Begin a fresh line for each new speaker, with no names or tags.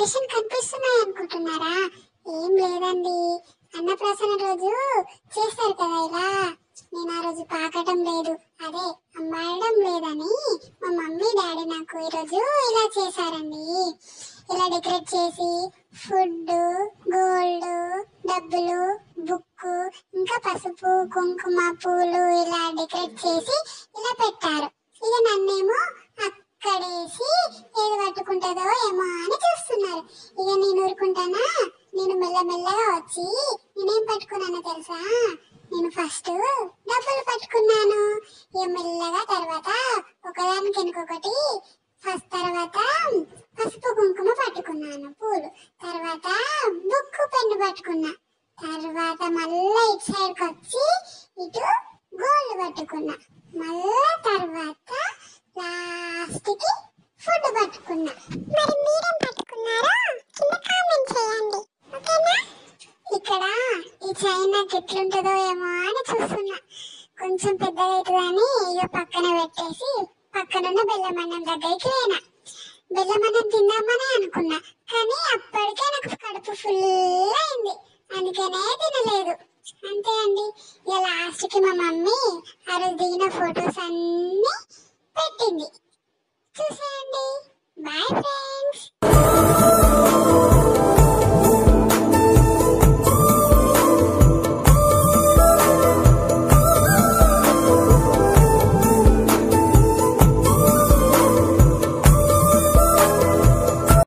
Decoration కనిపిస్తున్నాయి అనుకుంటున్నారా? ఏం లేదండి, అన్నప్రాసన రోజు చేస్తారు కదా ఇలా. నేను ఆ రోజు పాకటం లేదు, అదే అమ్మాయడం లేదని మా మమ్మీ డాడీ నాకు ఈరోజు ఇలా చేశారండి. ఇలా డెకరేట్ చేసి ఫుడ్, గోల్డ్, డబ్బులు, బుక్, ఇంకా పసుపు, కుంకుమ, పూలు ఇలా డెకరేట్ చేసి ఇలా పెట్టారు. ఇక నన్నేమో అక్కడేసి ఏది పట్టుకుంటుందో ఏమో అని చూస్తున్నారు. ఇక నేను ఊరుకుంటానా? నేను మెల్లమెల్లగా వచ్చి నేనేం పట్టుకున్నానో తెలుసా? నేను ఫస్ట్ డబ్బులు పట్టుకున్నాను. ఇక మెల్లగా తర్వాత ఒకదానికి ఇంకొకటి, ఫస్ట్ తర్వాత పసుపు కుంకుమ పట్టుకున్నాను, పూలు, తర్వాత బుక్ పెన్ను పట్టుకున్నా, తర్వాత మళ్ళా ఇటు సైడ్కి వచ్చి ఇటు గోల్డ్ పట్టుకున్నా, మళ్ళా తర్వాత లాస్ట్ కి ఫుడ్ పట్టుకున్నా. మరి మీరేం పట్టుకున్నారో కింద కామెంట్ చేయండి, ఓకేనా? ఇక్కడ ఈ చైనా ఎట్లుంటుందో ఏమో అని చూస్తున్నా. కొంచెం పెద్దగా అవుతుందని ఇక పక్కన పెట్టేసి పక్కనున్న బెల్లమన్నం దగ్గరికి పోయినా. బెల్లమన్నం తిందామని అనుకున్నా, కానీ అప్పటికే నాకు కడుపు ఫుల్ అయింది, అందుకనే తినలేదు. అంతే అండి. ఇక లాస్ట్ కి మా మమ్మీ ఆ రోజు దిగిన ఫొటోస్ అన్ని పెట్టింది, చూసేయండి. Bye friends.